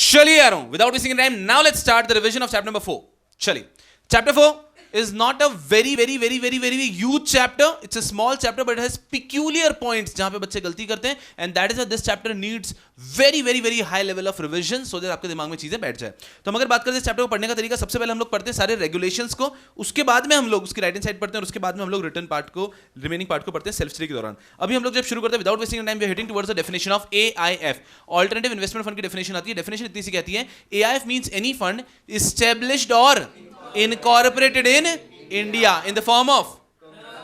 चलिए आ रहा हूं without wasting time. Now let's start the revision of chapter number 4. चलिए, chapter 4 is not a very huge chapter. It's a small chapter but it has peculiar points जहां पे बच्चे गलती करते हैं, and that is why this chapter needs very high level of revision so that आपके दिमाग में चीजें बैठ जाए. तो हम अगर बात करते हैं इस चैप्टर को पढ़ने का तरीका, सबसे पहले हम लोग पढ़ते हैं सारे रेगुलेशंस को, उसके बाद में हम लोग उसकी राइट हैंड साइड पढ़ते हैं और उसके बाद में हम लोग रिटर्न पार्ट को, रिमेनिंग पार्ट को पढ़ते हैं सेल्फ स्टडी के दौरान. अभी हम लोग जब शुरू करते हैं without wasting time we are hitting towards the definition of AIF. Alternative investment fund की डेफिनेशन आती है. डेफिनेशन इतनी सी कहती है, AIF means any fund established और incorporated in India in the form of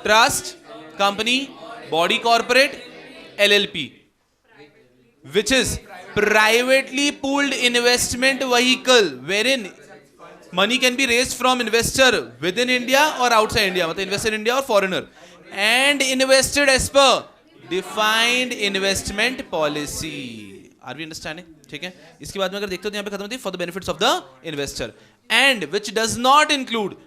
trust, company, body corporate, LLP, which is privately pooled investment vehicle wherein money can be raised from investor within India or outside India, मतलब investor in India or foreigner, and invested as per defined investment policy. Are we understanding? ठीक है. इसके बाद में अगर देखते हो तो यहाँ पे खत्म होती है for the benefits of the investor, and which does not include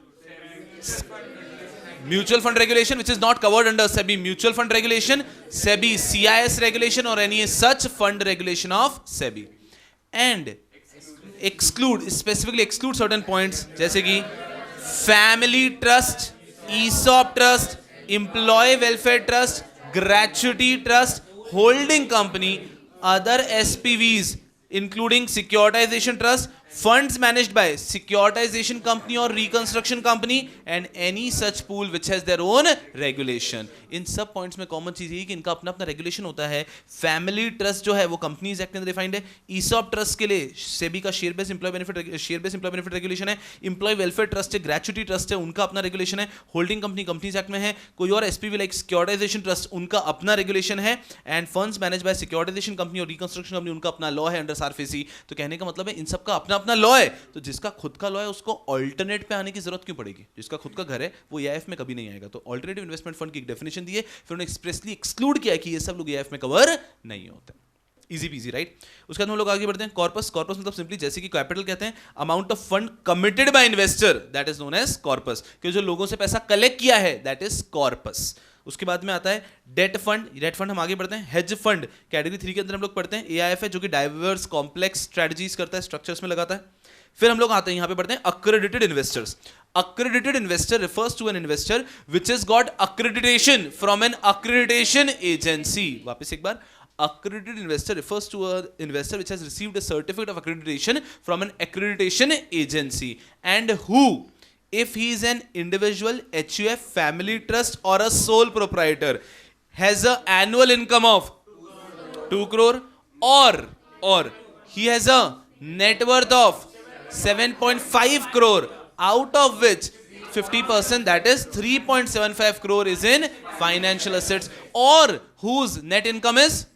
mutual fund regulation, which is not covered under SEBI mutual fund regulation, SEBI CIS regulation or any such fund regulation of SEBI, and specifically exclude certain points जैसे कि family trust, ESOP trust, employee welfare trust, gratuity trust, holding company, other SPVs including securitization trust, funds managed by securitization company or reconstruction company, and any such pool which has their own regulation. इन सब points में common चीज है कि इनका अपना अपना regulation होता है. फैमिली ट्रस्ट जो है वो कंपनीज एक्ट में डिफाइंड है. ईसॉप ट्रस्ट के लिए सेबी का share based employee benefit regulation है. एम्प्लॉय वेलफेयर ट्रस्ट है, ग्रेच्युटी ट्रस्ट है, उनका अपना रेगुलेशन है. होल्डिंग कंपनी कंपनीज एक्ट में है. कोई और एसपीवी लाइक सिक्योरिटाइजेशन ट्रस्ट, उनका अपना रेगुलेशन है. And funds manage by securitisation company और रिकंस्ट्रक्शन कंपनी, उनका अपना लॉ है अंडर सारफेसी. तो कहने का मतलब है इन सबका अपना अपना लॉ है. तो जिसका खुद का लॉ है उसको ऑल्टरनेट पे आने की जरूरत क्यों पड़ेगी? जिसका खुद का घर है वो एआईएफ में कभी नहीं आएगा. तो ऑल्टरनेटिव इन्वेस्टमेंट फंड की एक डेफिनेशन दी है, फिर उन्होंने एक्सप्रेसली एक्सक्लूड किया कि ये सब लोग एआईएफ में कवर नहीं होते. Easy PG, right. उसके बाद हम लोग आगे बढ़ते हैं. कॉर्पस. कॉर्पस मतलब सिंपली जैसे कि कैपिटल कहते हैं amount of fund committed by investor, that is known as corpus. कि जो लोगों से पैसा कलेक्ट किया है दैट इज कॉर्पस. उसके बाद में आता है डेट फंड. डेट फंड हम आगे बढ़ते हैं. हेज फंड कैटेगरी 3 के अंदर हम लोग पढ़ते हैं. एआईएफ है जो कि डाइवर्स कॉम्प्लेक्स स्ट्रेटजीज करता है, स्ट्रक्चर्स में लगाता है. फिर हम लोग आते हैं यहां पे पढ़ते हैं accredited investors. Accredited investor refers to an investor which has got accreditation from an accreditation agency. वापस एक बार, accredited investor refers to an investor which has received a certificate of accreditation from an accreditation agency, and who, if he is an individual, HUF, family trust or a sole proprietor, has an annual income of 2 crore or he has a net worth of 7.5 crore, out of which 50%, that is 3.75 crore, is in financial assets, or whose net income is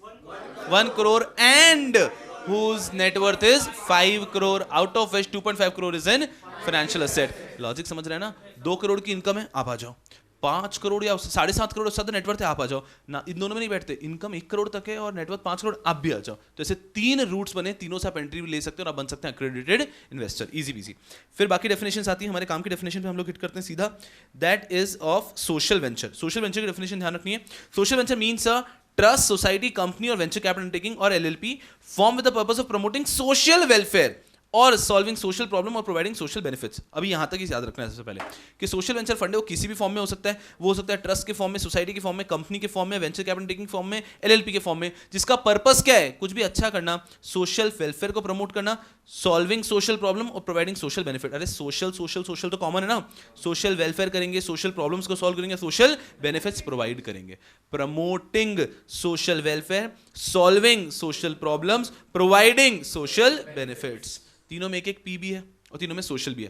1 crore and whose net worth is 5 crore, out of which 2.5 crore is in financial asset. Logic समझ रहे हैं ना? 2 करोड़ की income है, आप आ जाओ. 5 करोड़ या 7.5 करोड़ उससे ज्यादा नेटवर्थ है, आप आ जाओ ना. इन दोनों में नहीं बैठते. इनकम 1 करोड़ तक है और नेटवर्थ 5 करोड़, आप भी आ जाओ. तो ऐसे 3 रूट्स बने, तीनों से आप एंट्री भी ले सकते हैं और आप बन सकते हैं accredited investor. Easy PG. फिर बाकी डेफिनेशंस आती है. हमारे काम की डेफिनेशन पे हम लोग हिट करते हैं सीधा. That is of social venture. Social venture की डेफिनेशन ध्यान रखनी है. Social venture means a trust, society, company और वेंचर कैपिटल अंडरटेकिंग और LLP form with the purpose of promoting social welfare और सॉल्विंग सोशल प्रॉब्लम और प्रोवाइडिंग सोशल बेनिफिट्स. अभी यहां तक ही याद रखना है सबसे पहले कि सोशल वेंचर फंड है वो किसी भी फॉर्म में हो सकता है. वो हो सकता है ट्रस्ट के फॉर्म में, सोसाइटी के फॉर्म में, कंपनी के फॉर्म में, वेंचर कैपिटल टेकिंग फॉर्म में, LLP के फॉर्म में. जिसका पर्पस क्या है? कुछ भी अच्छा करना, सोशल वेलफेयर को प्रमोट करना, सॉल्विंग सोशल प्रॉब्लम और प्रोवाइडिंग सोशल बेनिफिट. अरे सोशल सोशल सोशल तो कॉमन है ना. सोशल वेलफेयर करेंगे, सोशल प्रॉब्लम्स को सॉल्व करेंगे, सोशल बेनिफिट्स प्रोवाइड करेंगे. Promoting social welfare, solving social problems, providing social benefits. तीनों में एक पी भी है और तीनों में सोशल भी है.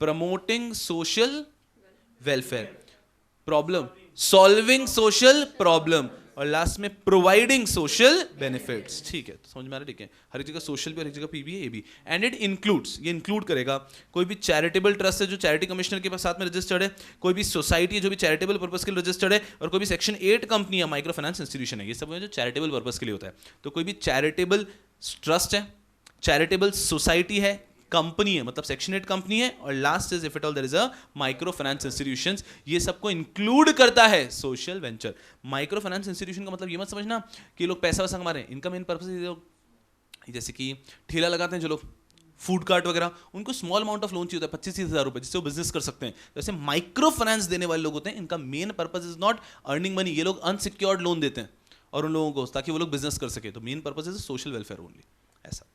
Promoting social welfare, problem, solving social problem और लास्ट में प्रोवाइडिंग सोशल बेनिफिट्स. ठीक है, तो समझ में आ रहा है? ठीक है. हर एक जगह सोशल भी, हर एक जगह पी भी है, ए भी. एंड इट इंक्लूड्स, ये इंक्लूड करेगा कोई भी चैरिटेबल ट्रस्ट है जो चैरिटी कमिश्नर के साथ में रजिस्टर्ड है, कोई भी सोसाइटी है जो भी चैरिटेबल पर्पस के लिए रजिस्टर्ड है, और कोई भी सेक्शन 8 कंपनी या माइक्रो फाइनेंस इंस्टीट्यूशन है. ये सब जो चैरिटेबल पर्पस के लिए होता है. तो कोई भी चैरिटेबल ट्रस्ट है, चैरिटेबल सोसाइटी है, कंपनी है मतलब सेक्शन 8 कंपनी है, और last is if it all there is a micro finance institutions. ये सबको इंक्लूड करता है social venture. Micro finance institution का मतलब ये मत समझना कि लोग पैसा वैसा कमा रहे हैं. इनका मेन पर्पस जैसे कि ठेला लगाते हैं जो लोग, फूड कार्ट वगैरह, उनको स्मॉल अमाउंट ऑफ लोन चाहिए होता है 25,000 रुपए, जिससे वो बिजनेस कर सकते हैं। जैसे माइक्रो फाइनेंस देने वाले लोग होते हैं, इनका main purpose is not earning money, ये लोग अनसिक्योर्ड लोन देते हैं और उन लोगों को, ताकि वो लोग बिजनेस कर सके। तो main purpose is social welfare only, ऐसा।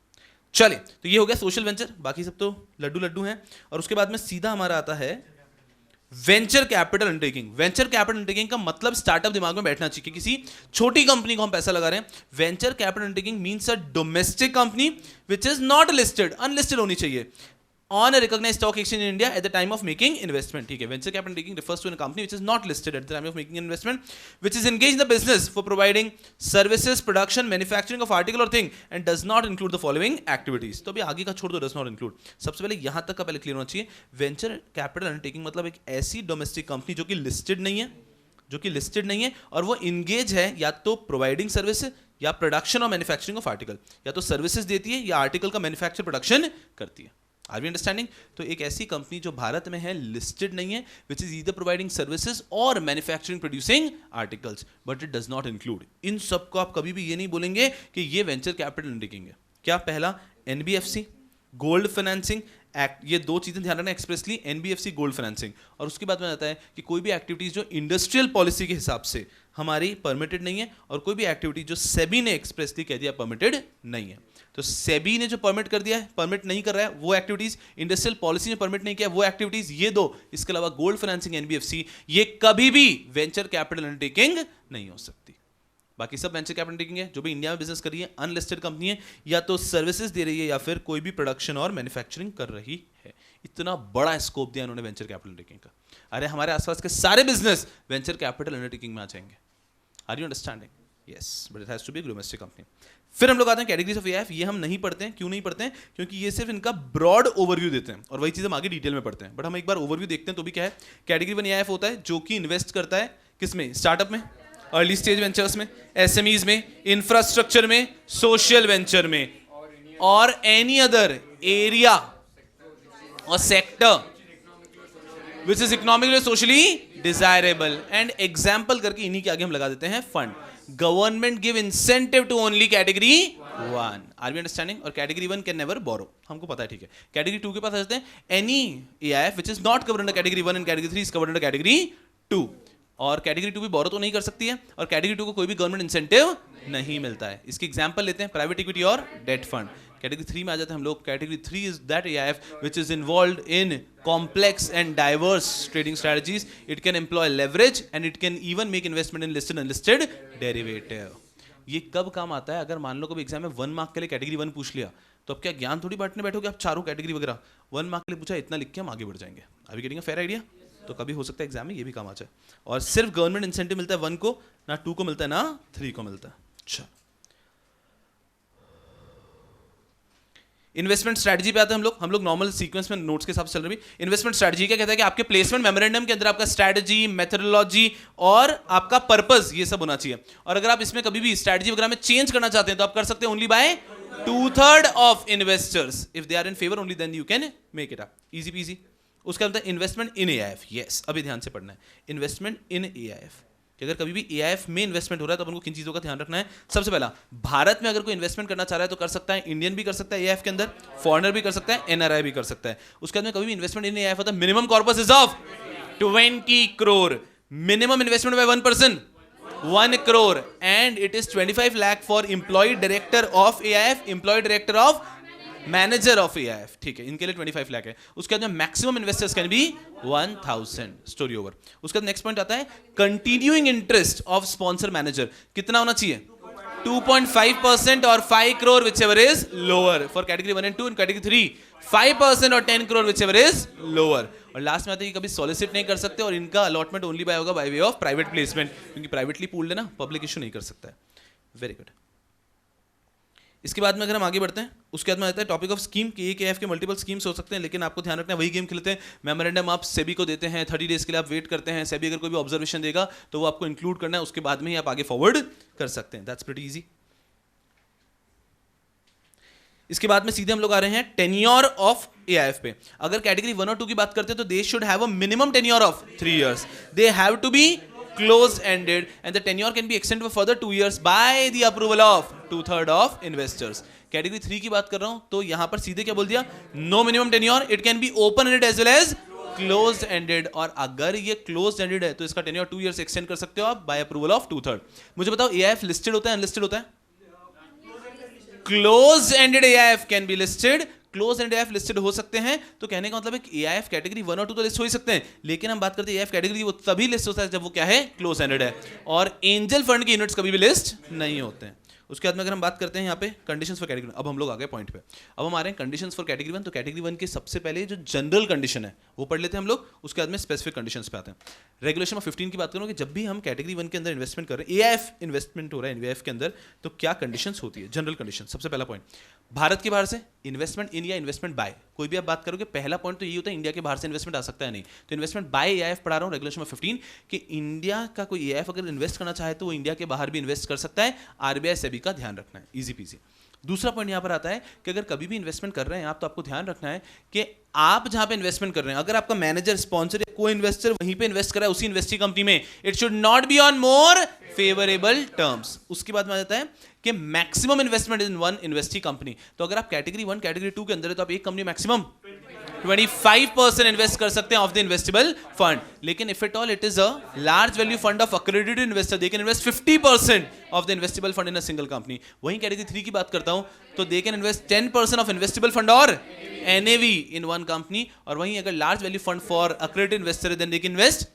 चले, तो ये हो गया सोशल वेंचर, बाकी सब तो लड्डू लड्डू हैं। और उसके बाद में सीधा हमारा आता है venture capital undertaking. Venture capital undertaking का मतलब स्टार्टअप दिमाग में बैठना चाहिए, किसी छोटी कंपनी को हम पैसा लगा रहे हैं। Venture capital undertaking means a domestic company which is not listed, unlisted होनी चाहिए on a recognized stock exchange in India at the time of making investment. ठीक है, venture capital undertaking refers to a company which is not listed at the time of making an investment, which is engaged in the business for providing services, production, manufacturing of article or thing, and does not include the following activities. तो अभी आगे का छोड़ दो, does not include. सबसे पहले यहाँ तक का पहले क्लियर होना चाहिए। वेंचर कैपिटल अंडरटेकिंग मतलब एक ऐसी डोमेस्टिक कंपनी जो कि लिस्टेड नहीं है, और वो इंगेज है या तो प्रोवाइडिंग सर्विस या प्रोडक्शन और मैन्युफैक्चरिंग ऑफ आर्टिकल, या तो सर्विसेज देती है या आर्टिकल का मैन्युफैक्चर प्रोडक्शन करती है। Are we understanding? तो एक ऐसी कंपनी जो भारत में है, लिस्टेड नहीं है, which is either providing services और manufacturing producing articles, but it does not include. इन सब को आप कभी भी ये नहीं बोलेंगे कि ये वेंचर कैपिटल अंडरटेकिंग है। क्या? पहला एनबीएफसी, गोल्ड फाइनेंसिंग एक्ट, ये दो चीजें ध्यान रखना एक्सप्रेसली, एनबीएफसी, गोल्ड फाइनेंसिंग। और उसके बाद में आता है कि कोई भी एक्टिविटीज जो इंडस्ट्रियल पॉलिसी के हिसाब से हमारी परमिटेड नहीं है, और कोई भी एक्टिविटी जो सेबी ने एक्सप्रेसली कह दिया परमिटेड नहीं है। तो सेबी ने जो परमिट कर दिया है, परमिट नहीं कर रहा है वो एक्टिविटीज, इंडस्ट्रियल पॉलिसी ने परमिट नहीं किया वो एक्टिविटीज, ये दो, इसके अलावा गोल्ड फाइनेंसिंग, एनबीएफसी, ये कभी भी वेंचर कैपिटल अंडरटेकिंग नहीं हो सकती। बाकी सब वेंचर कैपिटल अंडरटेकिंग है जो भी इंडिया में बिजनेस कर रही है, अनलिस्टेड कंपनी है, या तो सर्विसेज दे रही है या फिर कोई भी प्रोडक्शन और मैन्युफैक्चरिंग कर रही है। इतना बड़ा स्कोप दिया इन्होंने वेंचर कैपिटल अंडरटेकिंग का। अरे हमारे आसपास के सारे बिजनेस वेंचर कैपिटल अंडरटेकिंग में आ जाएंगे। Are you understanding? Yes, but it has to be domestic company. फिर हम लोग आते हैं कैटेगरीज ऑफ एआईएफ। ये हम नहीं पढ़ते हैं। क्यों नहीं पढ़ते हैं? क्योंकि ये सिर्फ इनका ब्रॉड ओवरव्यू देते हैं और वही चीज़ हम आगे डिटेल में पढ़ते हैं। बट हम एक बार ओवरव्यू देखते हैं तो भी क्या है। कैटेगरी 1 एआईएफ होता है जो कि इन्वेस्ट करता है किसमें? स्टार्टअप में, अर्ली स्टेज वेंचर्स में, एसएमईज में, इंफ्रास्ट्रक्चर में, सोशल वेंचर में, और एनी अदर एरिया और sector which is economically socially desirable. And example करके इन्हीं के आगे हम लगा देते हैं fund. Government give incentive to only category 1। Are we understanding? और कैटेगरी 1 कैन नेवर बोरो, हमको पता है, ठीक है। कैटेगरी 2 के पास आ जाते हैं। Any AIF which is not covered under category 1 and category 3 is covered under category 2। और कैटेगरी 2 भी बोरो तो नहीं कर सकती है, और कैटेगरी 2 को कोई भी गवर्नमेंट इंसेंटिव नहीं मिलता है। इसकी एग्जांपल लेते हैं, प्राइवेट इक्विटी और डेट फंड। कैटेगरी 3 में आ जाते हैं हम लोग। Category 3 is that AIF which is involved in complex and diverse trading strategies. It can employ leverage and it can even make investment in listed unlisted derivative. ये कब काम आता है? अगर मान लो कभी एग्जाम में 1 मार्क के लिए कैटेगरी 1 पूछ लिया, तो अब क्या ज्ञान थोड़ी बांटने बैठोगे आप चारों कैटेगरी वगैरह। 1 मार्क के लिए पूछा, इतना लिख के हम आगे बढ़ जाएंगे। अभी गेटिंग अ फेयर आइडिया? तो कभी हो सकता है एग्जाम में ये भी काम आ जाए। और सिर्फ गवर्नमेंट इंसेंटिव मिलता है 1 को, ना 2 को मिलता है, ना 3 को मिलता है। अच्छा, इन्वेस्टमेंट स्ट्रेटजी पे आते हैं हम लोग नॉर्मल सीक्वेंस में नोट्स के हिसाब से चल रही। इन्वेस्टमेंट स्ट्रेटजी क्या कहता है कि आपके प्लेसमेंट मेमोरेंडम के अंदर आपका स्ट्रेटजी, मेथोडोलॉजी और आपका पर्पस, ये सब होना चाहिए। और अगर आप इसमें कभी भी स्ट्रेटजी वगैरह में चेंज करना चाहते हैं तो आप कर सकते हैं only by 2/3 of investors. If they are in favour only then you can make it up, easy peasy. उसका मतलब इन्वेस्टमेंट इन एआईएफ। यस, अभी ध्यान से पढ़ना है, इन्वेस्टमेंट इन एआईएफ। कि अगर कभी भी एआईएफ में इन्वेस्टमेंट हो रहा है तो अपन को किन चीज़ों का ध्यान रखना है। सबसे पहला, भारत में अगर कोई इन्वेस्टमेंट करना चाह रहा है तो कर सकता है, इंडियन भी कर सकता है एआईएफ के अंदर, फॉरेनर भी कर सकता है, एनआरआई भी कर सकता है। उसके बाद में कभी भी इन्वेस्टमेंट इन एआईएफ होता है, minimum corpus is of 20 crore, minimum investment by 1 person 1 crore, and it is 25 lakh for employee director of AIF, employee director of manager of AIF. ठीक है, इनके लिए 25 लाख है। उसके बाद maximum investors can be 1000। Story over. उसके बाद नेक्स्ट पॉइंट आता है continuing interest of sponsor manager. कितना होना चाहिए? 2.5% और 5 crore which ever is lower for category 1 and 2। In category 3 5% और 10 crore which ever is lower. और लास्ट में आते हैं कि कभी सॉलिसिट नहीं कर सकते, और इनका अलॉटमेंट ओनली बाय होगा by way of private placement, क्योंकि प्राइवेटली पूल्ड है ना, पब्लिक इशू नहीं कर सकता है। Very good. इसके बाद में अगर हम आगे बढ़ते हैं, उसके बाद में आता है टॉपिक ऑफ स्कीम कि एक एआईएफ के मल्टीपल स्कीम्स हो सकते हैं, लेकिन आपको ध्यान रखना है वही गेम खेलते हैं। मेमोरेंडम आप सेबी को देते हैं, 30 डेज के लिए आप वेट करते हैं। सेबी अगर कोई भी ऑब्जर्वेशन देगा तो वो आपको इंक्लूड करना है, उसके बाद में ही आप आगे फॉरवर्ड कर सकते हैं। That's pretty easy. इसके बाद में सीधे हम लोग आ रहे हैं टेन्योर ऑफ एआईएफ पे। अगर कैटेगरी 1 और 2 की बात करते हैं तो they should have a minimum tenure of 3 years. They have to be closed ended and the tenure can be extended for further 2 years by the approval of 2/3 of investors. Category 3 की बात कर रहा हूं तो यहां पर सीधे क्या बोल दिया, no minimum tenure, it can be open ended as well as closed ended, और अगर ये क्लोज्ड एंडेड है तो इसका टेन्योर 2 years एक्सटेंड कर सकते हो आप बाय अप्रूवल ऑफ 2/3. मुझे बताओ एआईएफ लिस्टेड होता है अनलिस्टेड होता है? Closed ended AIF can be listed, close and AIF listed हो सकते हैं. तो कहने का मतलब है कि एआईएफ कैटेगरी 1 और 2 तो लिस्ट हो ही सकते हैं, लेकिन हम बात करते हैं एआईएफ कैटेगरी वो तभी लिस्ट होता है जब वो क्या है, क्लोज एंडेड है. और एंजल फंड के यूनिट्स कभी भी लिस्ट नहीं होते हैं. उसके बाद में अगर हम बात करते हैं यहाँ पे कंडीशंस फॉर कैटेगरी, अब हम लोग आ गए पॉइंट पे. अब हम आ रहे हैं कंडीशंस फॉर कैटेगरी 1. तो कैटेगरी 1 के सबसे पहले जो जनरल कंडीशन है वो पढ़ लेते हैं हम लोग, उसके बाद में स्पेसिफिक कंडीशंस पे आते हैं. रेगुलेशन ऑफ 15 की बात करूँ कि जब भी हम कैटेगरी 1 के अंदर इन्वेस्टमेंट कर रहे हैं, एआईएफ इन्वेस्टमेंट हो रहा है एनवीएफ के अंदर, तो क्या कंडीशंस होती है, जनरल कंडीशन. सबसे पहला पॉइंट, भारत के बाहर से इन्वेस्टमेंट इन या इन्वेस्टमेंट बाय, कोई भी आप बात करोगे पहला पॉइंट तो ये होता है इंडिया के बाहर से इन्वेस्टमेंट आ सकता है नहीं. तो इन्वेस्टमेंट बाय एआईएफ पढ़ा रहा हूँ रेगुलेशन ऑफ 15 कि इंडिया का कोई एआईएफ अगर इन्वेस्ट करना चाहे तो वो इंडिया के बाहर भी इन्वेस्ट कर सकता है. आरबीआई सेबी का ध्यान रखना है, इजी पीजी. दूसरा पॉइंट यहां पर आता है कि अगर कभी भी इन्वेस्टमेंट कर रहे हैं आप, तो आपको ध्यान रखना है कि आप जहां पे इन्वेस्टमेंट कर रहे हैं, अगर आपका मैनेजर, स्पॉन्सर या कोई इन्वेस्टर वहीं पे इन्वेस्ट कर रहा है उसी इन्वेस्टिंग कंपनी में, it should not be on more favourable terms. उसके बाद में आ जाता है कि maximum investment in one investing company. तो अगर आप कैटेगरी 1 कैटेगरी 2 के अंदर है तो आप एक कंपनी मैक्सिमम 25% इन्वेस्ट कर सकते हैं ऑफ द इन्वेस्टेबल फंड. लेकिन if it all it is a large value fund of accredited investor, they can invest 50% of the investable fund in a single company. वहीं कैटेगरी 3 की बात करता हूं तो they can invest 10% of investable fund और NAV in one company. और वहीं अगर large value fund for accredited investor then they can invest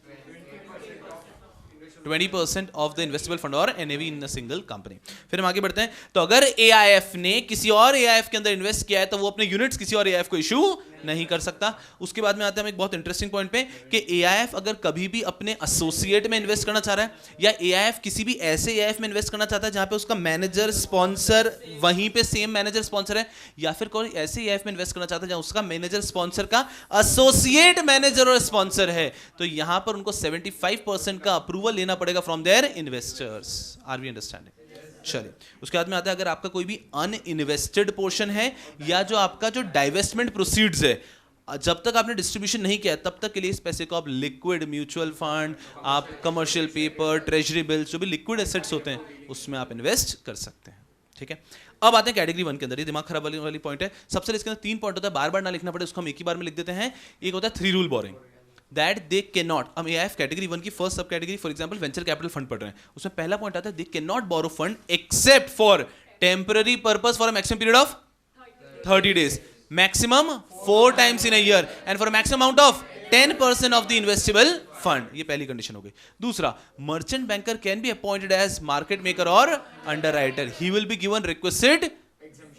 20% of the investable fund और NAV in a single company. फिर हम आगे बढ़ते हैं. तो अगर एआईएफ ने किसी और एआईएफ के अंदर इन्वेस्ट किया है तो वो अपने यूनिट्स किसी और एआईएफ को इशू नहीं कर सकता. उसके बाद में आते हैं हम एक बहुत इंटरेस्टिंग पॉइंट पे कि एआईएफ अगर कभी भी अपने एसोसिएट में इन्वेस्ट करना चाह रहा है या एआईएफ किसी भी ऐसे एआईएफ में इन्वेस्ट करना चाहता है जहां पे उसका मैनेजर स्पॉन्सर वहीं पे सेम मैनेजर स्पॉन्सर है, या फिर कोई ऐसे एआईएफ में इन्वेस्ट करना चाहता है जहां उसका मैनेजर स्पॉन्सर का एसोसिएट मैनेजर और स्पॉन्सर है, तो यहां पर उनको 75% का अप्रूवल लेना पड़ेगा from their investors. Are we understanding? चलिए उसके बाद में आता है अगर आपका कोई भी अनइन्वेस्टेड पोर्शन है या जो आपका जो डाइवेस्टमेंट प्रोसीड्स है, जब तक आपने डिस्ट्रीब्यूशन नहीं किया तब तक के लिए इस पैसे को आप लिक्विड म्यूचुअल फंड, आप कमर्शियल पेपर, ट्रेजरी बिल्स, जो भी लिक्विड एसेट्स होते हैं उसमें आप इन्वेस्ट कर सकते हैं. ठीक है. अब आते हैं कैटेगरी 1 के अंदर. ये दिमाग खराब वाली पॉइंट है. सबसे इसके अंदर 3 पॉइंट होता है, बार बार ना लिखना पड़े उसको हम एक ही बार में लिख देते हैं. एक होता है 3 rule boring, that they can not. हम एआईएफ कैटेगरी 1 की first sub category for example venture capital fund पढ़ रहे हैं, उसमें पहला पॉइंट आता है they can not borrow fund except for temporary purpose for a maximum period of 30 days, maximum 4 times in a year and for a maximum amount of 10% of the investable fund. ये पहली condition हो गई. दूसरा, merchant banker can be appointed as market maker और underwriter, he will be given requested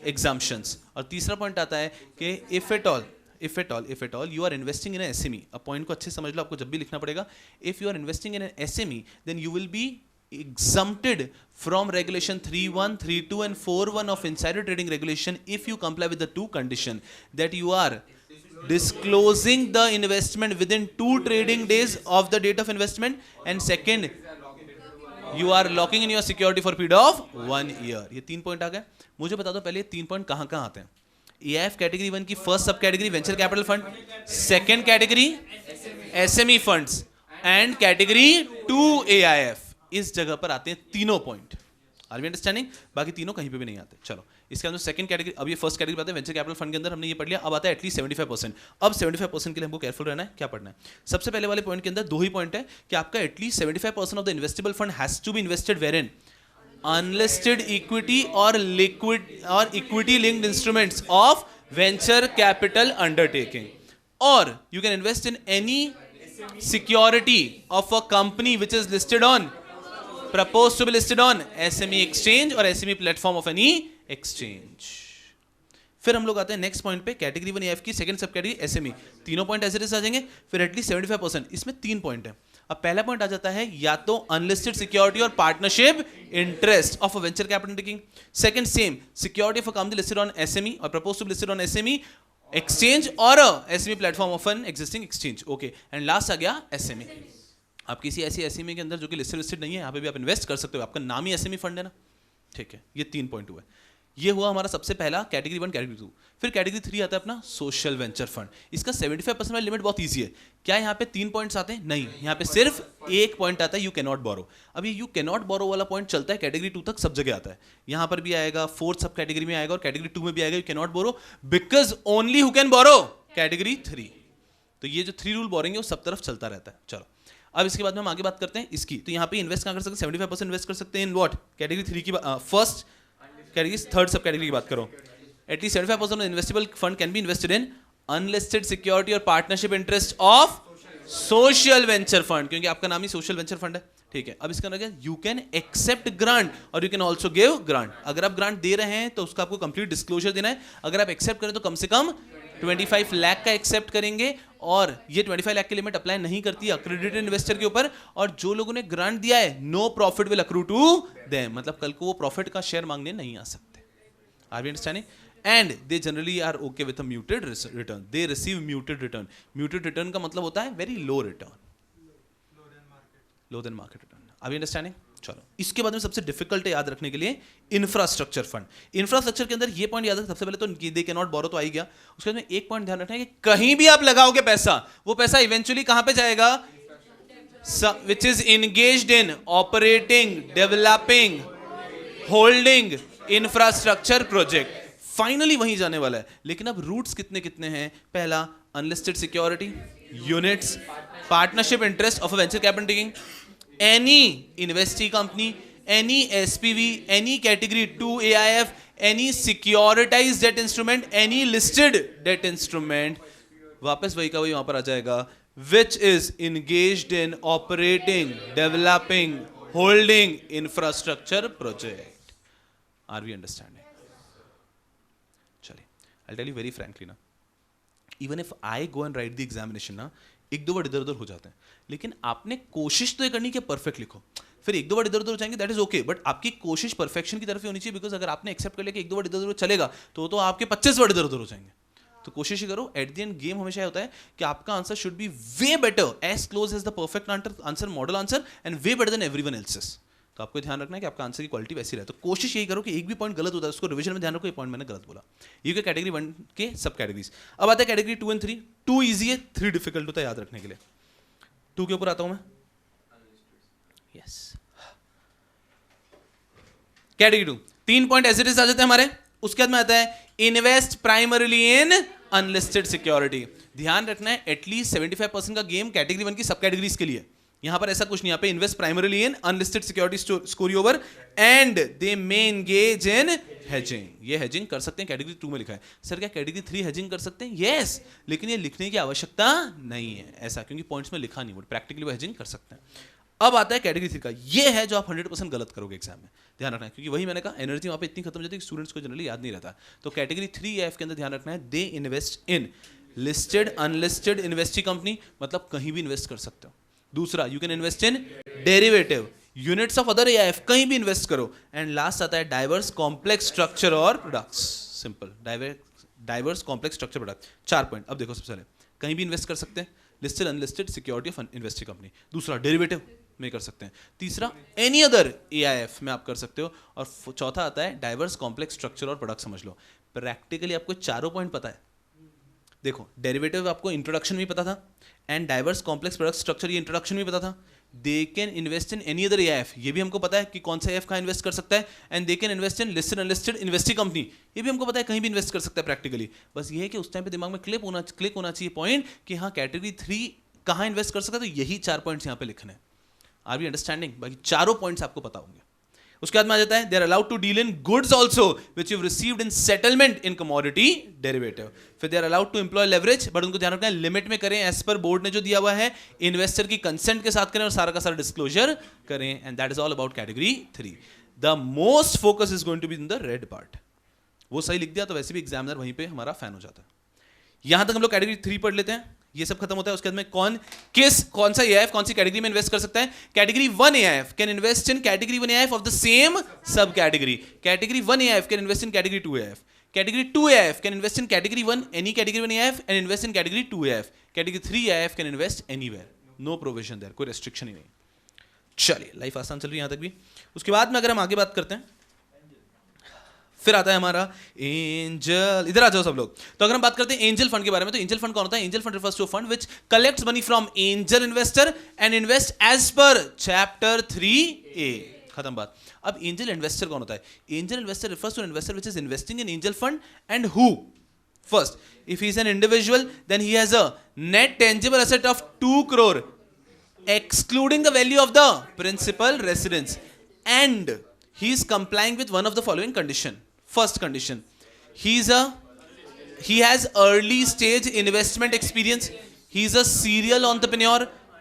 exemptions. और तीसरा point आता है कि if at all you are investing in an SME, अब पॉइंट को अच्छे समझ लो, आपको जब भी लिखना पड़ेगा, if you are investing in an SME then you will be exempted from regulation 3(1), 3(2) and 4(1) of insider trading regulation if you comply with the 2 condition that you are disclosing the investment within 2 trading days of the date of investment, and second you are locking in your security for a period of 1 year. ये 3 point आ गए. मुझे बता दो पहले ये 3 point कहां आते हैं. एआईएफ कैटेगरी 1 की first sub category venture capital fund, second category SME funds and category 2 AIF. इस जगह पर आते हैं तीनों पॉइंट. Are we understanding? बाकी तीनों कहीं पे भी नहीं आते. चलो इसके अंदर सेकंड कैटेगरी, अब ये फर्स्ट कैटेगरी आते हैं वेंचर कैपिटल फंड के अंदर हमने ये पढ़ लिया. अब आता है एटलीस्ट 75%. अब 75% के लिए हमको केयरफुल रहना है. क्या पढ़ना है? सबसे पहले वाले पॉइंट के अंदर 2 ही पॉइंट है कि आपका at least 75% of the investable fund has to be invested wherein unlisted equity और लिक्विड और equity linked instruments of venture capital undertaking, और you can invest in any security of a company which is listed on proposed to be listed on SME exchange or SME platform of any exchange. फिर हम लोग आते हैं next point पे, category 1 AIF की second सब category SME. तीनों point as it is आ जाएंगे. फिर एटलीस्ट 75%, इसमें 3 पॉइंट है. अब पहला पॉइंट आ जाता है या तो अनलिस्टेड सिक्योरिटी और partnership interest of a venture capital taking. Second same security of a company listed on SME और proposed to be listed on SME exchange और SME platform of an existing exchange. Okay, and last आ गया SME. आप किसी ऐसी SME के अंदर जो कि लिस्टेड नहीं है, यहाँ पे भी आप इन्वेस्ट कर सकते हो, आपका नाम ही एसएमई फंड है ना. ठीक है, ये 3 पॉइंट हुए. ये हुआ हमारा सबसे पहला कैटेगरी 1 कैटेगरी 2। फिर कैटेगरी 3 आता है अपना सोशल वेंचर फंड। इसका 75% वाली लिमिट बहुत ईजी है। क्या यहाँ पे 3 पॉइंट्स आते हैं? नहीं, यहाँ पे सिर्फ एक पॉइंट आता है, यू कैन नॉट बोरो। अब ये यू कैन नॉट बोरो वाला पॉइंट चलता है कैटेगरी 2 तक, सब जगह आता है। यहाँ पर भी आएगा, 4th सब कैटेगरी में आएगा और कैटेगरी 2 में भी आएगा, you can not borrow because only who can borrow category 3। तो ये जो 3 रूल बोरेंगे वो सब तरफ चलता रहता है। चलो अब इसके बाद में हम आगे बात करते हैं इसकी। तो यहाँ पे इन्वेस्ट कहाँ कर सकते हैं? 75% इन्वेस्ट कर सकते हैं इन व्हाट? कैटेगरी 3 की फर्स्ट कैटेगरी, 3rd सब कैटेगरी की बात करो। At least 75% of investable fund can be invested in unlisted security और partnership interest of social venture fund, क्योंकि आपका नाम ही सोशल वेंचर फंड है। ठीक है, अब इसका मतलब यू कैन एक्सेप्ट ग्रांट और you can also give grant. अगर आप ग्रांट दे रहे हैं तो उसका आपको कंप्लीट डिस्क्लोजर देना है। अगर आप एक्सेप्ट करें तो कम से कम 25 लाख का एक्सेप्ट करेंगे, और ये 25 लाख की लिमिट अप्लाई नहीं करती अक्रेडिटेड इन्वेस्टर के ऊपर। और जो लोगों ने ग्रांट दिया है, no profit will accrue to them, मतलब कल को वो प्रॉफिट का शेयर मांगने नहीं आ सकते। Are we understanding? And they generally are okay with a muted return, they receive muted return. Muted return का मतलब होता है very low return, low than market return. Are we understanding? चलो इसके बाद में सबसे डिफिकल्ट है याद रखने के लिए इंफ्रास्ट्रक्चर फंड। इंफ्रास्ट्रक्चर के अंदर ये पॉइंट याद है, सबसे पहले तो दे कैन नॉट बोरो तो आ ही गया। उसके बाद में एक पॉइंट ध्यान रखना है कि कहीं भी आप लगाओगे पैसा, वो पैसा इवेंचुअली कहां पे जाएगा? Which is engaged in operating, developing, holding infrastructure project, finally वहीं जाने वाला है। लेकिन अब रूट्स कितने कितने हैं? पहला unlisted security, units, partnership interest of a venture capital taking, any investee company, any SPV, any category 2 AIF, any securitized debt instrument, any listed debt instrument, वापस वही का वही वहां पर आ जाएगा, which is engaged in operating, developing, holding infrastructure project. Are we understanding? चलिए, I'll tell you very frankly ना, even if I go and write the examination ना, एक दो वर्ड इधर उधर हो जाते हैं, लेकिन आपने कोशिश तो ये करनी कि परफेक्ट लिखो। फिर एक दो वर्ड इधर उधर हो जाएंगे, दैट इज ओके, बट आपकी कोशिश परफेक्शन की तरफ ही होनी चाहिए। बिकॉज अगर आपने एक्सेप्ट कर लिया कि एक दो वर्ड इधर उधर चलेगा, तो आपके 25 वर्ड इधर उधर हो जाएंगे। तो कोशिश ही करो। एट द एंड गेम हमेशा होता है कि आपका answer should be way better, as close as the perfect answer, model answer, and way better than everyone else's. तो आपको ध्यान रखना है कि आपका आंसर की क्वालिटी वैसी रहे। तो कोशिश यही करो कि एक भी पॉइंट गलत होता है उसको रिवीजन में ध्यान रखो, ये पॉइंट मैंने गलत बोला। ये क्या कैटेगरी 1 के सब कैटेगरीज। अब आता है कैटेगरी 2 एंड 3। 2 ईजी है, 3 डिफिकल्ट होता है याद रखने के लिए। 2 के ऊपर आता हूं मैं। Yes, category 2 3 point as it is आ जाते हैं हमारे। उसके बाद में आता है invest primarily in unlisted security. ध्यान रखना है एटलीस्ट 75% का गेम कैटेगरी 1 की सब कैटेगरीज के लिए। यहां पर ऐसा कुछ नहीं, यहां पे invest primarily in unlisted security स्कोरी over and they may engage in hedging. ये हेजिंग कर सकते हैं, कैटेगरी 2 में लिखा है। सर क्या कैटेगरी 3 हेजिंग कर सकते हैं? यस, लेकिन ये लिखने की आवश्यकता नहीं है ऐसा, क्योंकि पॉइंट्स में लिखा नहीं, बट प्रैक्टिकली वो हेजिंग कर सकते हैं। अब आता है कैटेगरी 3 का, ये है जो आप 100% गलत करोगे एग्जाम में। ध्यान रखना है, क्योंकि वही मैंने कहा एनर्जी वहां पे इतनी खत्म हो जाती है कि स्टूडेंट्स को जनरली याद नहीं रहता। तो कैटेगरी 3 एफ के अंदर ध्यान रखना है, they invest in listed unlisted investee company, मतलब कहीं भी इन्वेस्ट कर सकते हो। दूसरा, you can invest in derivative, units of other AIF, कहीं भी इन्वेस्ट करो। एंड लास्ट आता है डाइवर्स कॉम्प्लेक्स स्ट्रक्चर और products. Simple, diverse complex structure product. 4 point. अब देखो, सबसे पहले कहीं भी इन्वेस्ट कर सकते हैं, listed unlisted security of investing company. दूसरा, डेरिवेटिव में कर सकते हैं। तीसरा, एनी अदर एआईएफ में आप कर सकते हो। और चौथा आता है डाइवर्स कॉम्प्लेक्स स्ट्रक्चर और प्रोडक्ट। समझ लो, प्रैक्टिकली आपको चारों पॉइंट पता है। देखो, डेरिवेटिव आपको इंट्रोडक्शन में पता था, and diverse complex product structure ये इंट्रोडक्शन में पता था। दे can invest in any other AIF, ये भी हमको पता है कि कौन सा एआईएफ कहाँ इन्वेस्ट कर सकता है। And they can invest in listed unlisted investing company, ये भी हमको पता है कहीं भी इन्वेस्ट कर सकता है प्रैक्टिकली। बस ये है कि उस टाइम पे दिमाग में क्लिक होना चाहिए पॉइंट कि हाँ कैटेगरी 3 कहाँ इन्वेस्ट कर सकता है। तो यही 4 पॉइंट्स यहाँ पे लिखने हैं। Are we understanding? बाकी चारों पॉइंट्स आपको पता होंगे। उसके बाद में आ जाता है they are allowed to deal in goods also which you received in settlement in commodity derivative. फिर they are allowed to employ leverage, but उनको ध्यान रखना है लिमिट में करें, एज पर बोर्ड ने जो दिया हुआ है, इन्वेस्टर की कंसेंट के साथ करें और सारा का सारा डिस्क्लोजर करें। And that is all about category 3। The most focus is going to be in the red part. वो सही लिख दिया तो वैसे भी एग्जामिनर वहीं पे हमारा फैन हो जाता है। यहां तक हम लोग कैटेगरी 3 पढ़ लेते हैं, ये सब खत्म होता है। उसके बाद में कौन सा एआईएफ कौन सी कैटेगरी में इन्वेस्ट कर सकता है। Category 1 AIF can invest in category 1 AIF of the same sub category. Category 1 AIF can invest in category 2 AIF. Category 2 AIF can invest in category 1 any category 1 AIF and invest in category 2 AIF. Category 3 AIF can invest anywhere, no provision there, कोई restriction ही नहीं। चलिए, life आसान चल रही है यहां तक भी। उसके बाद में अगर हम आगे बात करते हैं फिर आता है हमारा एंजल, इधर आ जाओ सब लोग। तो अगर हम बात करते हैं एंजल फंड के बारे में, तो एंजल फंड कौन होता है? Angel fund refers to fund which collects money from angel investor and invest as per chapter 3A। खत्म बात। अब एंजल इन्वेस्टर कौन होता है? Angel investor refers to an investor which is investing in angel fund and who first, if he is an individual, then he has a net tangible asset of 2 crore excluding the value of the principal residence, and he is complying with one of the following condition. First condition, he has early stage investment experience, he is a serial entrepreneur,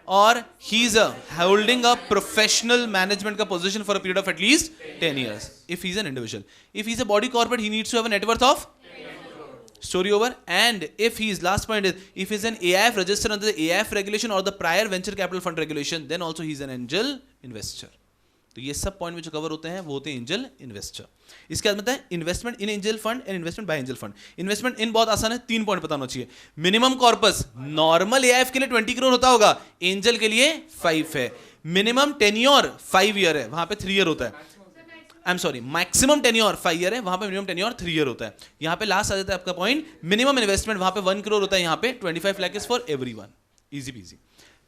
or he is holding a professional management ka position for a period of at least 10 years. If he is an individual, if he is a body corporate, he needs to have a net worth of story over. And if he is, last point is, if he is an AIF registered under the AIF regulation or the prior venture capital fund regulation, then also he is an angel investor. तो ये सब point में जो cover होते हैं वो होते हैं एंजल इन्वेस्टर। इसके बाद मतलब investment in angel fund and investment by angel fund. Investment in बहुत आसान है, 3 पॉइंट पता होना चाहिए। मिनिमम कॉर्पस नॉर्मल एआईएफ के लिए 20 करोड़ होता होगा, एंजल के लिए 5 है। मिनिमम टेन्योर 5 ईयर है, वहां पे 3 ईयर होता है। I am sorry, maximum tenure 5 year है, वहां पे मिनिमम टेन्योर 3 ईयर होता है। यहां पे लास्ट आ जाता है आपका पॉइंट, मिनिमम इन्वेस्टमेंट वहां पे 1 करोड़ होता है, यहां पे 25 lakh is for everyone. Easy peasy.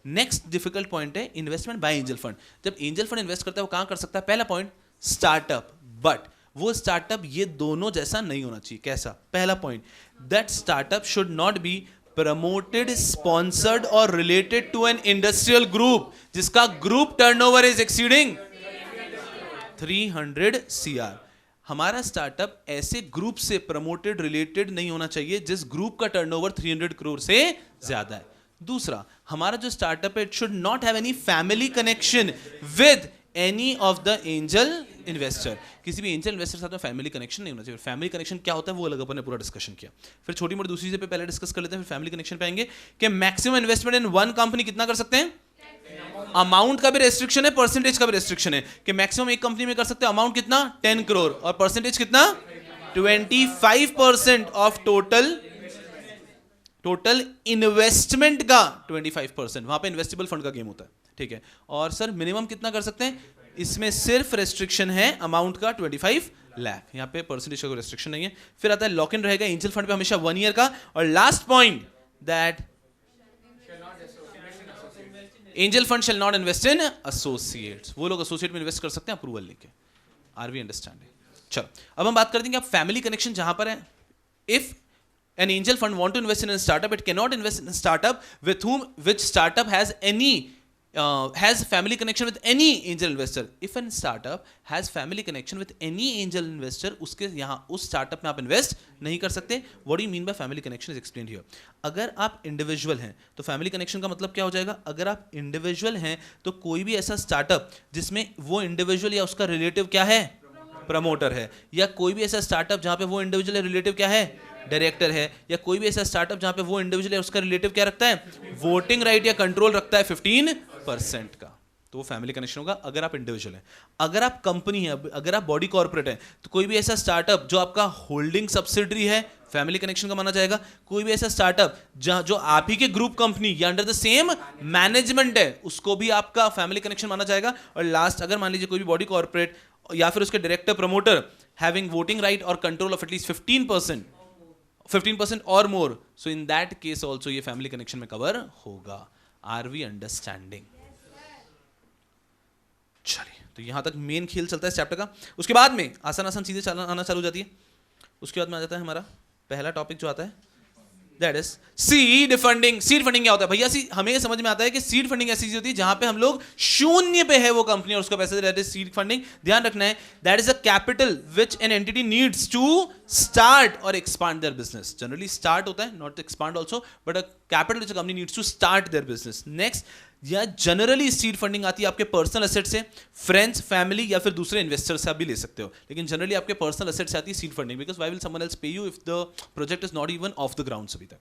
Next difficult point है इन्वेस्टमेंट बाय एंजल फंड। जब एंजल फंड इन्वेस्ट करता है वो कहां कर सकता है? पहला पॉइंट स्टार्टअप, बट वो स्टार्टअप ये दोनों जैसा नहीं होना चाहिए। कैसा? पहला point, that startup should not be promoted, sponsored और related to an industrial group जिसका group turnover is exceeding 300 CR। हमारा स्टार्टअप ऐसे ग्रुप से प्रमोटेड रिलेटेड नहीं होना चाहिए जिस ग्रुप का टर्नओवर 300 करोड़ से ज्यादा है। दूसरा, हमारा जो स्टार्टअप है it should not have any family connection with any of the angel investor. किसी भी एंजल इन्वेस्टर के साथ में फैमिली कनेक्शन नहीं होना चाहिए। फैमिली कनेक्शन क्या होता है वो अलग अपन ने पूरा डिस्कशन किया। फिर छोटी मोटी दूसरी चीजें पे पहले डिस्कस कर लेते हैं, फिर फैमिली कनेक्शन पे आएंगे कि मैक्सिमम इन्वेस्टमेंट इन वन कंपनी कितना कर सकते हैं। अमाउंट का भी रेस्ट्रिक्शन है, परसेंटेज का भी रेस्ट्रिक्शन है कि मैक्सिमम एक कंपनी में कर सकते हैं अमाउंट कितना 10 करोड़ और परसेंटेज कितना 25% ऑफ टोटल इन्वेस्टमेंट का 25%। वहां पे इन्वेस्टेबल फंड का गेम होता है, ठीक है। और सर मिनिमम कितना कर सकते हैं? इसमें सिर्फ रेस्ट्रिक्शन है अमाउंट का 25 लाख, यहाँ पे परसेंटेज का कोई रेस्ट्रिक्शन नहीं है। फिर आता है लॉक इन रहेगा एंजल फंड पे हमेशा 1 ईयर का। और last point that angel fund shall not invest in associates. वो लोग एसोसिएट में इन्वेस्ट कर सकते हैं अप्रूवल लेके। Are we understanding? चलो अब हम बात कर देंगे अब फैमिली कनेक्शन जहां पर है। If an angel fund want to invest in a startup, it cannot invest in a startup which startup has family connection with any angel investor. If a startup has family connection with any angel investor, उसके यहाँ उस startup में आप invest नहीं कर सकते। What do you mean by family connection is explained here. अगर आप individual हैं तो family connection का मतलब क्या हो जाएगा? अगर आप individual हैं तो कोई भी ऐसा startup जिसमें वो individual या उसका relative क्या है? प्रमोटर है, या कोई भी ऐसा स्टार्टअप जहां पे वो इंडिविजुअल रिलेटिव क्या है? डायरेक्टर है, या कोई भी ऐसा स्टार्टअप जहां पे वो इंडिविजुअल है उसका रिलेटिव क्या रखता है? वोटिंग राइट या कंट्रोल रखता है 15% का, तो वो फैमिली कनेक्शन होगा अगर आप इंडिविजुअल हैं। अगर आप कंपनी है, अगर आप बॉडी कॉर्पोरेट है, तो कोई भी ऐसा स्टार्टअप जो आपका होल्डिंग सब्सिडरी है फैमिली कनेक्शन का माना जाएगा। कोई भी ऐसा स्टार्टअप जो आप ही के ग्रुप कंपनी या अंडर द सेम मैनेजमेंट है उसको भी आपका फैमिली कनेक्शन माना जाएगा। और लास्ट, अगर मान लीजिए कोई भी बॉडी कॉर्पोरेट या फिर उसके director promoter having voting right और कंट्रोल ऑफ एटलीस्ट 15% और more, so in that case also ये फैमिली कनेक्शन में कवर होगा। Are we understanding? चलिए, तो यहां तक मेन खेल चलता है इस चैप्टर का। उसके बाद में आसान आसान चीजें आना चालू हो जाती है। उसके बाद में आ जाता है हमारा पहला टॉपिक जो आता है that is seed funding. Seed funding क्या होता है भैया? हमें ये समझ में आता है कि सीड फंडिंग ऐसी चीज होती है जहां पे हम लोग शून्य पे है वो कंपनी और उसका पैसा दैट इज सीड फंडिंग। ध्यान रखना है that is a capital which an entity needs to start और expand their business. Generally start होता है, not expand also, but a capital which a company needs to start their business. Next, या generally seed funding आती है आपके personal asset से, friends, family या फिर दूसरे इन्वेस्टर से आप भी ले सकते हो, लेकिन जनरली आपके पर्सनल एसेट से आती है seed funding, because why will someone else pay you if the project is not even off the ground अभी तक।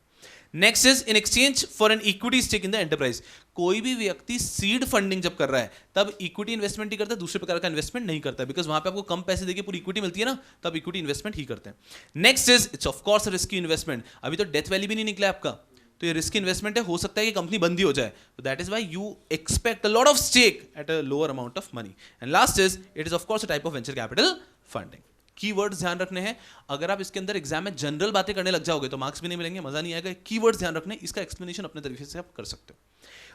Next is in exchange for an equity stake in the enterprise. कोई भी व्यक्ति seed funding जब कर रहा है तब इक्विटी इन्वेस्टमेंट ही करता है, दूसरे प्रकार का इन्वेस्टमेंट नहीं करता, बिकॉज वहां पे आपको कम पैसे देके पूरी इक्विटी मिलती है ना, तब इक्विटी इन्वेस्टमेंट ही करते हैं। Next is it's of course risky investment. अभी तो डेथ वैल्यू भी नहीं निकला आपका, तो ये रिस्क इन्वेस्टमेंट है, हो सकता है कि कंपनी बंद ही हो जाए, तो that is why you expect a lot of stake at a lower amount of money. And last is it is of course a type of venture capital funding. Keywords ध्यान रखने हैं। अगर आप इसके अंदर एग्जाम में जनरल बातें करने लग जाओगे तो मार्क्स भी नहीं मिलेंगे, मजा नहीं आएगा। कीवर्ड्स ध्यान रखने, इसका एक्सप्लेनेशन अपने तरीके से आप कर सकते हो।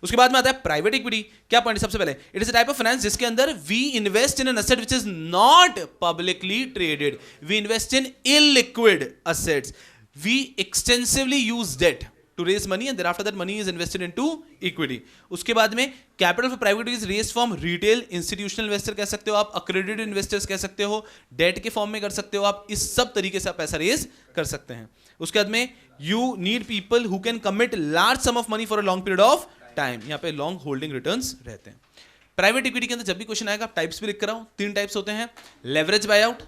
उसके बाद में आता है प्राइवेट इक्विटी। क्या पॉइंट सबसे पहले, it is a type of finance जिसके अंदर we invest in an asset which is not publicly traded. We invest in illiquid assets. We extensively use debt to raise money and thereafter that money is invested into equity. उसके बाद में capital for private equity is raised from retail, institutional investor कह सकते हो आप, accredited investors कह सकते हो, debt के फॉर्म में कर सकते हो आप, इस सब तरीके से आप पैसा रेज कर सकते हैं। उसके बाद में you need people who can commit large sum of money for a long period of time. यहाँ पे long holding returns रहते हैं। प्राइवेट इक्विटी के अंदर जब भी क्वेश्चन आएगा आप टाइप्स भी लिख कर आओ। 3 टाइप्स होते हैं, leverage bye out,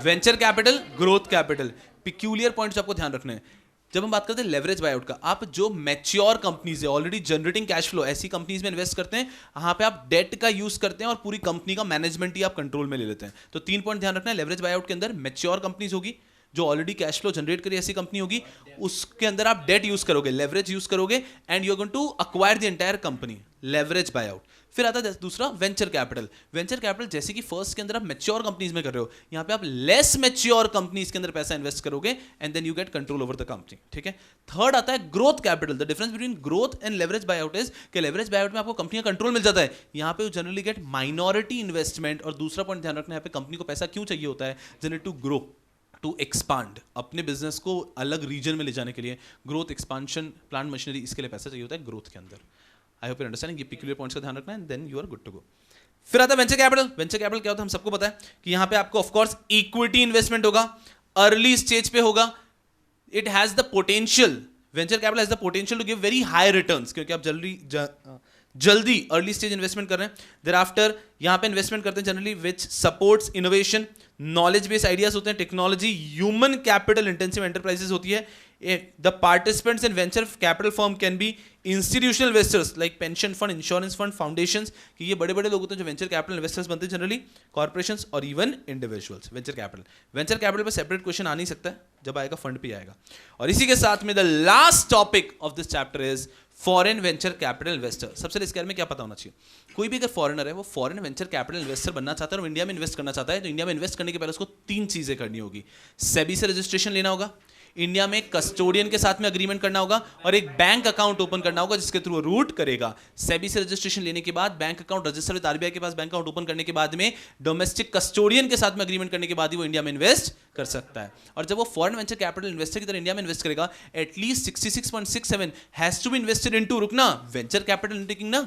venture capital, growth capital. Peculiar points आपको ध्यान रखने हैं। जब हम बात करते हैं लेवरेज बायआउट का, आप जो मैच्योर कंपनीज है, ऑलरेडी जनरेटिंग कैश फ्लो, ऐसी कंपनीज में इन्वेस्ट करते हैं, वहां पे आप डेट का यूज करते हैं और पूरी कंपनी का मैनेजमेंट ही आप कंट्रोल में ले लेते हैं। तो 3 पॉइंट ध्यान रखना है। लेवरेज बायआउट के अंदर मैच्योर कंपनीज होगी, जो ऑलरेडी कैश फ्लो जनरेट करी ऐसी कंपनी होगी, उसके अंदर आप डेट यूज करोगे, लेवरेज यूज करोगे and you are going to acquire the entire company, leverage buyout. फिर आता है दूसरा वेंचर कैपिटल। वेंचर कैपिटल जैसे कि फर्स्ट के अंदर आप मैच्योर कंपनीज में कर रहे हो, यहां पे आप लेस मैच्योर कंपनीज के अंदर पैसा इन्वेस्ट करोगे and then you get control over the company, ठीक है। थर्ड आता है growth capital. The difference between growth and leverage buyout is कि लेवरेज बायआउट में आपको कंपनी का कंट्रोल मिल जाता है, यहां पे जनरली गेट माइनॉरिटी इन्वेस्टमेंट। और दूसरा पॉइंट ध्यान रखना है, यहाँ पे कंपनी को पैसा क्यों चाहिए होता है, generally to grow, to expand, अपने बिजनेस को अलग रीजन में ले जाने के लिए, ग्रोथ, एक्सपांशन, प्लांट मशीनरी, इसके लिए पैसा चाहिए होता है ग्रोथ के अंदर। आई होप यू अंडरस्टैंड, ये पिक्यूलियर पॉइंट्स का ध्यान रखना है, then you are good to go. फिर आता है वेंचर कैपिटल। वेंचर कैपिटल क्या होता है हम सबको पता है कि यहाँ पे आपको ऑफकोर्स इक्विटी इन्वेस्टमेंट होगा, अर्ली स्टेज पे होगा। It has the potential, venture capital has the potential to give very high returns, क्योंकि आप जल्दी अर्ली स्टेज इन्वेस्टमेंट कर रहे हैं। देयर आफ्टर यहाँ पे इन्वेस्टमेंट करते हैं generally which supports innovation, knowledge based ideas होते हैं, technology, human capital intensive enterprises होती है। The participants in venture capital firm can be institutional investors like pension fund, insurance fund, foundations, कि ये बड़े बड़े लोग होते हैं जो वेंचर कैपिटल इन्वेस्टर्स बनते हैं, जनरली कॉर्पोरेशंस और इवन इंडिविजुअल्स। वेंचर कैपिटल पे सेपरेट क्वेश्चन आ नहीं सकता है, जब आएगा फंड पे आएगा। और इसी के साथ में the last topic of this chapter is foreign venture capital investor. सबसे इसके बारे में क्या पता होना चाहिए, कोई भी अगर फॉरेनर है वो फॉरेन वेंचर कैपिटल इन्वेस्टर बनना चाहता है और इंडिया में इन्वेस्ट करना चाहता है, तो इंडिया में इन्वेस्ट करने के पहले उसको 3 चीजें करनी होगी। सेबी से रजिस्ट्रेशन लेना होगा, इंडिया में कस्टोडियन के साथ में अग्रीमेंट करना होगा और एक बैंक अकाउंट ओपन करना होगा जिसके थ्रू रूट करेगा। सेबी से रजिस्ट्रेशन लेने के बाद, bank account register with RBI के पास बैंक अकाउंट ओपन करने के बाद में, डोमेस्टिक कस्टोडियन के साथ में अग्रीमेंट करने के बाद ही वो इंडिया में इन्वेस्ट कर सकता है। और जब वो फॉरेन वेंचर कैपिटल इन्वेस्टर की तरह इंडिया में इन्वेस्ट करेगा, at least 66.67 has to be invested into, रुकना, वेंचर कैपिटल अंडरटेकिंग ना।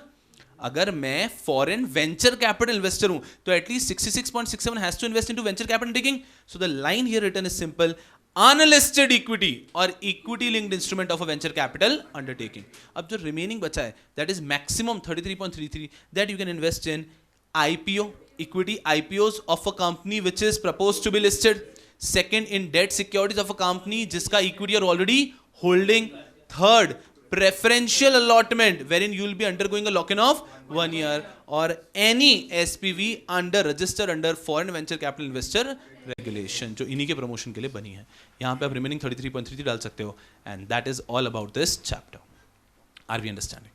अगर मैं फॉरेन वेंचर कैपिटल इन्वेस्टर हूं तो at least 66.67 has to invest into venture capital undertaking. So the line here written is simple, unlisted equity और equity linked instrument of a venture capital undertaking. अब जो remaining बचा है that is maximum 33.33 that you can invest in IPO, equity IPOs of a company which is propose to be listed. Second, in debt securities of a company जिसका equity are already holding. Third, preferential allotment wherein you will be undergoing a lock-in of 1 year, or any SPV under register under foreign venture capital investor regulation, जो इन्हीं के promotion के लिए बनी है। यहाँ पे आप remaining 33.33 डाल सकते हो, and that is all about this chapter. Are we understanding?